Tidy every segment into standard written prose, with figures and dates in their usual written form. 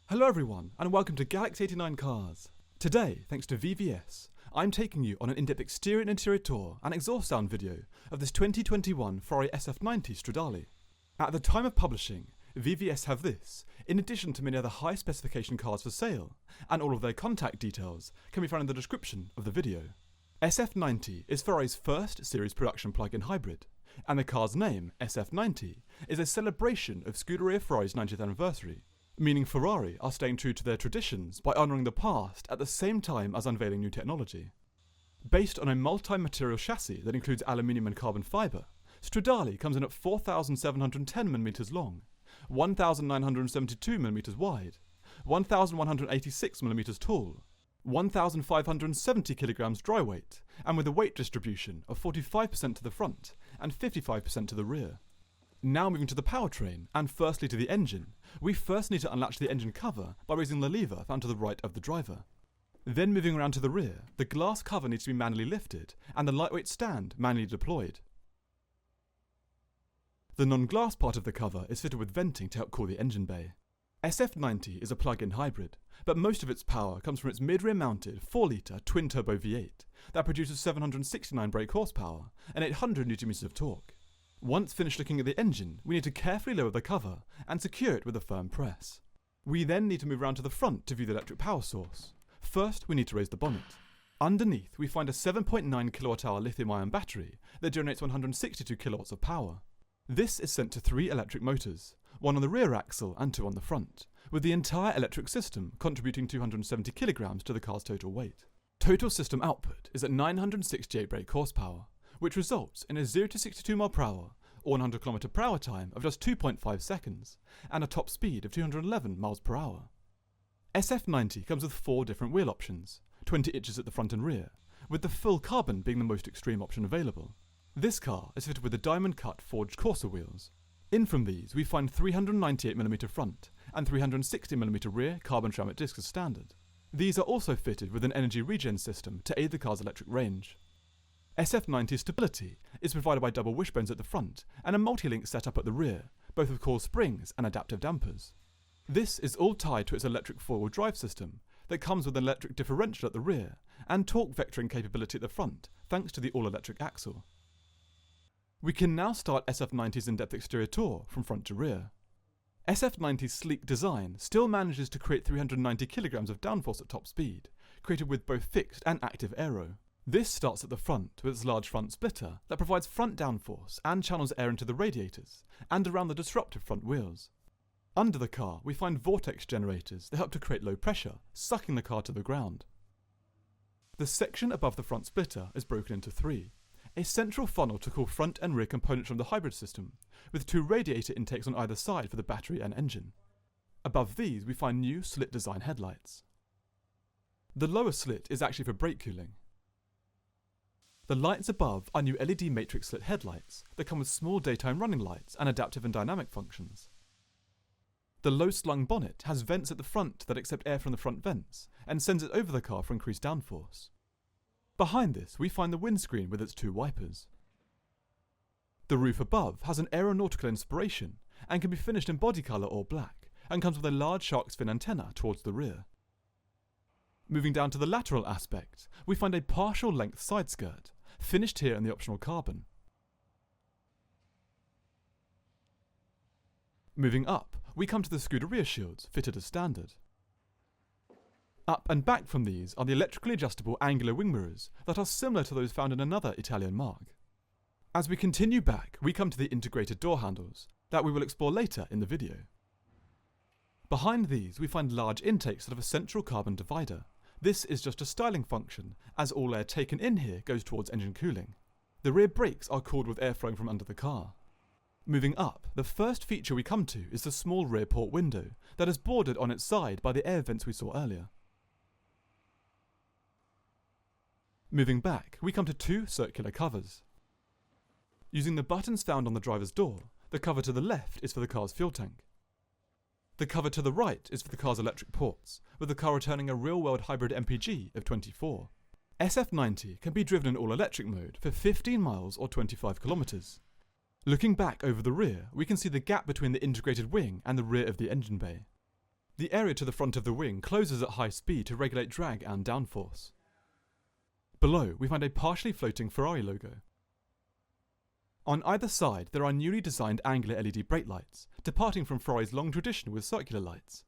Hello everyone, and welcome to Galaxy 89 Cars. Today, thanks to VVS, I'm taking you on an in-depth exterior and interior tour and exhaust sound video of this 2021 Ferrari SF90 Stradale. At the time of publishing, VVS have this, in addition to many other high specification cars for sale, and all of their contact details can be found in the description of the video. SF90 is Ferrari's first series production plug-in hybrid, and the car's name, SF90, is a celebration of Scuderia Ferrari's 90th anniversary, meaning Ferrari are staying true to their traditions by honouring the past at the same time as unveiling new technology. Based on a multi-material chassis that includes aluminium and carbon fibre, Stradale comes in at 4,710mm long, 1,972mm wide, 1,186mm tall, 1,570kg dry weight, and with a weight distribution of 45% to the front and 55% to the rear. Now moving to the powertrain, and firstly to the engine, we first need to unlatch the engine cover by raising the lever found to the right of the driver. Then moving around to the rear, the glass cover needs to be manually lifted, and the lightweight stand manually deployed. The non-glass part of the cover is fitted with venting to help cool the engine bay. SF90 is a plug-in hybrid, but most of its power comes from its mid-rear mounted 4-litre twin-turbo V8 that produces 769 brake horsepower and 800 Nm of torque. Once finished looking at the engine, we need to carefully lower the cover and secure it with a firm press. We then need to move around to the front to view the electric power source. First, we need to raise the bonnet. Underneath, we find a 7.9 kWh lithium-ion battery that generates 162 kilowatts of power. This is sent to 3 electric motors, one on the rear axle and 2 on the front, with the entire electric system contributing 270 kilograms to the car's total weight. Total system output is at 968 brake horsepower, which results in a 0 to 62 mph or 100 km/h time of just 2.5 seconds and a top speed of 211 mph. SF90 comes with 4 different wheel options, 20 inches at the front and rear, with the full carbon being the most extreme option available. This car is fitted with the diamond-cut forged Corsa wheels. In from these, we find 398mm front and 360mm rear carbon ceramic discs as standard. These are also fitted with an energy regen system to aid the car's electric range. SF90's stability is provided by double wishbones at the front and a multi-link setup at the rear, both with coil springs and adaptive dampers. This is all tied to its electric four-wheel drive system that comes with an electric differential at the rear and torque vectoring capability at the front thanks to the all-electric axle. We can now start SF90's in-depth exterior tour from front to rear. SF90's sleek design still manages to create 390 kilograms of downforce at top speed, created with both fixed and active aero. This starts at the front with its large front splitter that provides front downforce and channels air into the radiators and around the disruptive front wheels. Under the car, we find vortex generators that help to create low pressure, sucking the car to the ground. The section above the front splitter is broken into 3. A central funnel to cool front and rear components from the hybrid system, with 2 radiator intakes on either side for the battery and engine. Above these, we find new slit design headlights. The lower slit is actually for brake cooling. The lights above are new LED matrix slit headlights that come with small daytime running lights and adaptive and dynamic functions. The low-slung bonnet has vents at the front that accept air from the front vents and sends it over the car for increased downforce. Behind this, we find the windscreen with its 2 wipers. The roof above has an aeronautical inspiration and can be finished in body colour or black and comes with a large shark's fin antenna towards the rear. Moving down to the lateral aspect, we find a partial length side skirt, finished here in the optional carbon. Moving up, we come to the Scuderia shields, fitted as standard. Up and back from these are the electrically adjustable angular wing mirrors that are similar to those found in another Italian marque. As we continue back, we come to the integrated door handles, that we will explore later in the video. Behind these, we find large intakes that have a central carbon divider. This is just a styling function, as all air taken in here goes towards engine cooling. The rear brakes are cooled with air flowing from under the car. Moving up, the first feature we come to is the small rear port window that is bordered on its side by the air vents we saw earlier. Moving back, we come to 2 circular covers. Using the buttons found on the driver's door, the cover to the left is for the car's fuel tank. The cover to the right is for the car's electric ports, with the car returning a real-world hybrid MPG of 24. SF90 can be driven in all-electric mode for 15 miles or 25 kilometers. Looking back over the rear, we can see the gap between the integrated wing and the rear of the engine bay. The area to the front of the wing closes at high speed to regulate drag and downforce. Below, we find a partially floating Ferrari logo. On either side, there are newly designed angular LED brake lights, departing from Ferrari's long tradition with circular lights.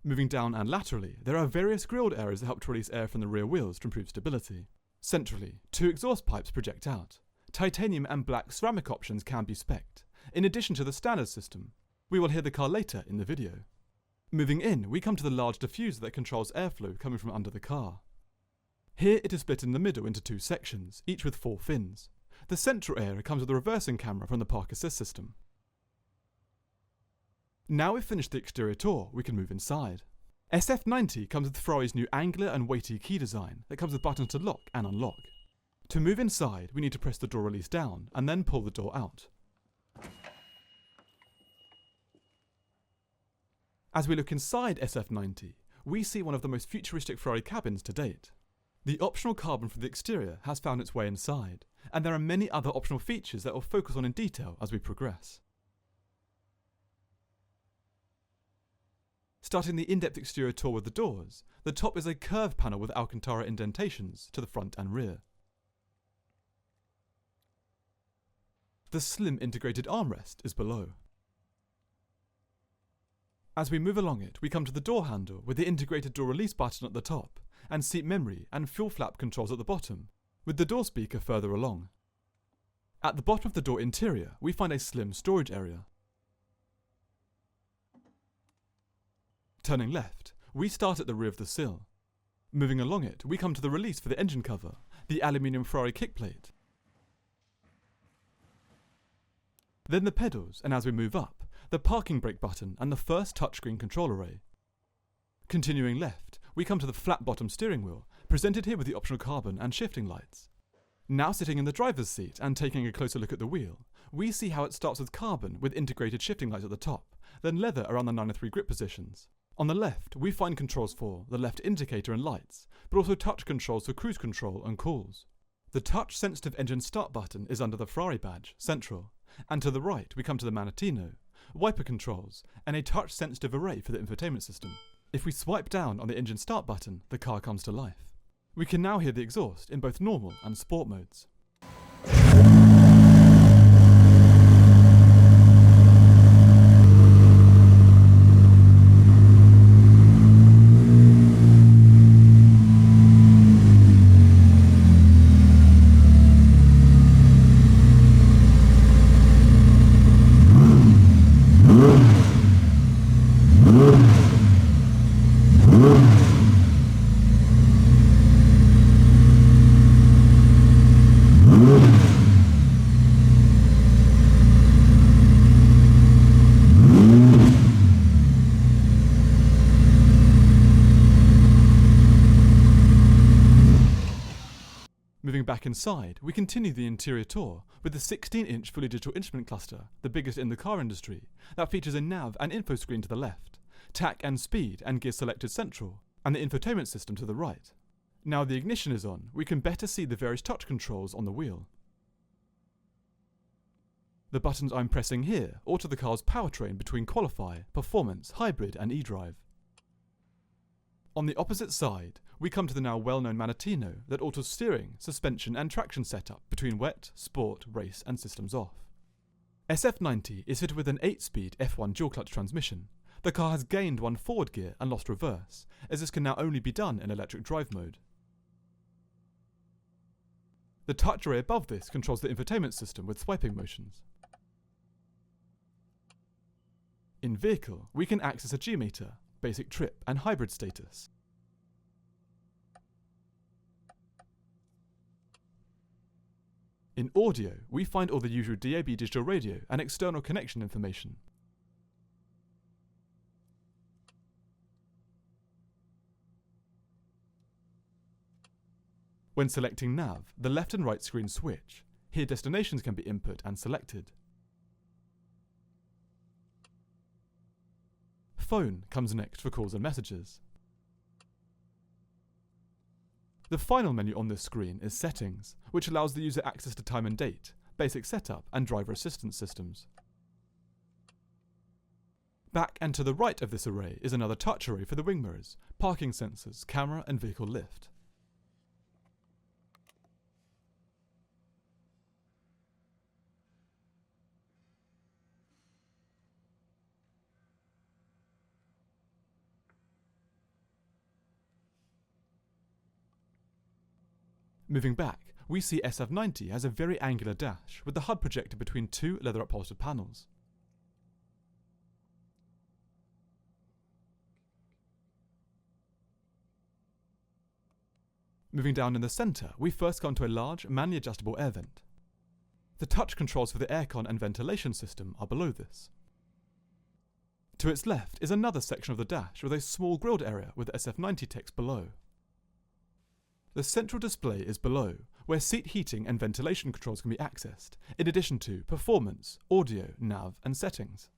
Moving down and laterally, there are various grilled areas that help to release air from the rear wheels to improve stability. Centrally, 2 exhaust pipes project out. Titanium and black ceramic options can be spec'd, in addition to the standard system. We will hear the car later in the video. Moving in, we come to the large diffuser that controls airflow coming from under the car. Here it is split in the middle into 2 sections, each with 4 fins. The central area comes with a reversing camera from the park assist system. Now we've finished the exterior tour, we can move inside. SF90 comes with Ferrari's new angular and weighty key design that comes with buttons to lock and unlock. To move inside, we need to press the door release down and then pull the door out. As we look inside SF90, we see one of the most futuristic Ferrari cabins to date. The optional carbon from the exterior has found its way inside, and there are many other optional features that we'll focus on in detail as we progress. Starting the in-depth exterior tour with the doors, the top is a curved panel with Alcantara indentations to the front and rear. The slim integrated armrest is below. As we move along it, we come to the door handle with the integrated door release button at the top, and seat memory and fuel flap controls at the bottom, with the door speaker further along. At the bottom of the door interior, we find a slim storage area. Turning left, we start at the rear of the sill. Moving along it, we come to the release for the engine cover, the aluminium Ferrari kickplate. Then the pedals, and as we move up, the parking brake button and the first touchscreen control array. Continuing left, we come to the flat-bottom steering wheel, presented here with the optional carbon and shifting lights. Now sitting in the driver's seat and taking a closer look at the wheel, we see how it starts with carbon with integrated shifting lights at the top, then leather around the 903 grip positions. On the left, we find controls for the left indicator and lights, but also touch controls for cruise control and calls. The touch-sensitive engine start button is under the Ferrari badge, central, and to the right we come to the Manettino, wiper controls, and a touch-sensitive array for the infotainment system. If we swipe down on the engine start button, the car comes to life. We can now hear the exhaust in both normal and sport modes. Moving back inside, we continue the interior tour with the 16-inch fully digital instrument cluster, the biggest in the car industry, that features a nav and info screen to the left, tack and speed and gear selected central, and the infotainment system to the right. Now the ignition is on, we can better see the various touch controls on the wheel. The buttons I'm pressing here alter the car's powertrain between Qualify, Performance, Hybrid and eDrive. On the opposite side, we come to the now well-known Manettino that alters steering, suspension and traction setup between wet, sport, race and systems off. SF90 is fitted with an 8-speed F1 dual-clutch transmission. The car has gained one forward gear and lost reverse, as this can now only be done in electric drive mode. The touch array above this controls the infotainment system with swiping motions. In vehicle, we can access a G-meter, basic trip and hybrid status. In audio, we find all the usual DAB digital radio and external connection information. When selecting nav, the left and right screens switch. Here destinations can be input and selected. Phone comes next for calls and messages. The final menu on this screen is Settings, which allows the user access to time and date, basic setup, and driver assistance systems. Back and to the right of this array is another touch array for the wing mirrors, parking sensors, camera, and vehicle lift. Moving back, we see SF90 has a very angular dash with the HUD projected between two leather upholstered panels. Moving down in the centre, we first come to a large, manually adjustable air vent. The touch controls for the aircon and ventilation system are below this. To its left is another section of the dash with a small grilled area with SF90 text below. The central display is below, where seat heating and ventilation controls can be accessed, in addition to performance, audio, nav, and settings.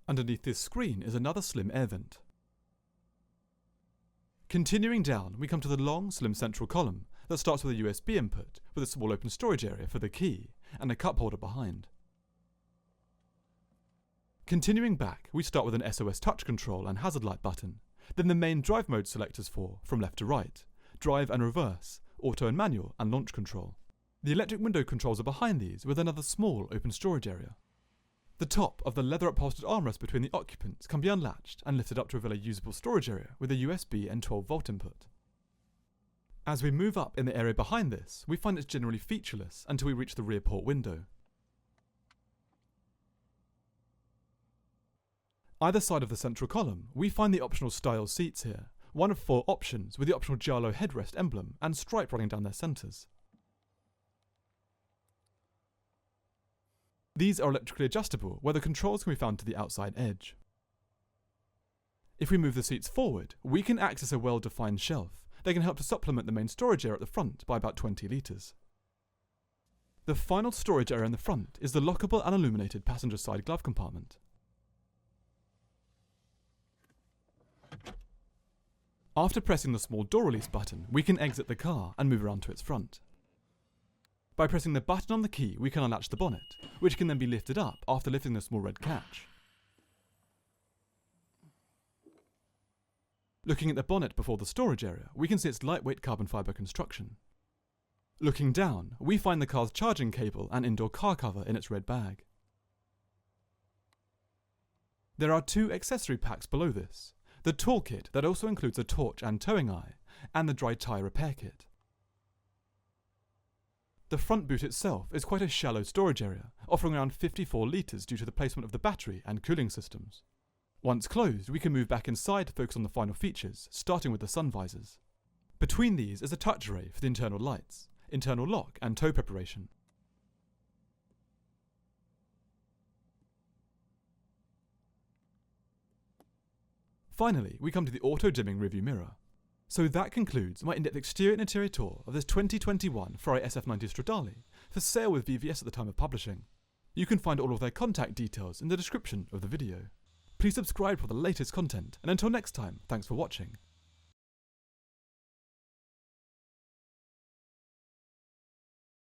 Underneath this screen is another slim air vent. Continuing down, we come to the long, slim central column that starts with a USB input with a small open storage area for the key and a cup holder behind. Continuing back, we start with an SOS touch control and hazard light button, then the main drive mode selectors for, from left to right, drive and reverse, auto and manual, and launch control. The electric window controls are behind these with another small open storage area. The top of the leather upholstered armrest between the occupants can be unlatched and lifted up to reveal a usable storage area with a USB and 12-volt input. As we move up in the area behind this, we find it's generally featureless until we reach the rear port window. Either side of the central column, we find the optional style seats here, one of 4 options with the optional Giallo headrest emblem and stripe running down their centres. These are electrically adjustable, where the controls can be found to the outside edge. If we move the seats forward, we can access a well-defined shelf that can help to supplement the main storage area at the front by about 20 litres. The final storage area in the front is the lockable and illuminated passenger side glove compartment. After pressing the small door release button, we can exit the car and move around to its front. By pressing the button on the key, we can unlatch the bonnet, which can then be lifted up after lifting the small red catch. Looking at the bonnet before the storage area, we can see its lightweight carbon fibre construction. Looking down, we find the car's charging cable and indoor car cover in its red bag. There are 2 accessory packs below this, the toolkit that also includes a torch and towing eye, and the dry tyre repair kit. The front boot itself is quite a shallow storage area, offering around 54 litres due to the placement of the battery and cooling systems. Once closed, we can move back inside to focus on the final features, starting with the sun visors. Between these is a touch array for the internal lights, internal lock and tow preparation. Finally, we come to the auto-dimming rearview mirror. So that concludes my in-depth exterior and interior tour of this 2021 Ferrari SF90 Stradale, for sale with VVS at the time of publishing. You can find all of their contact details in the description of the video. Please subscribe for the latest content, and until next time, thanks for watching.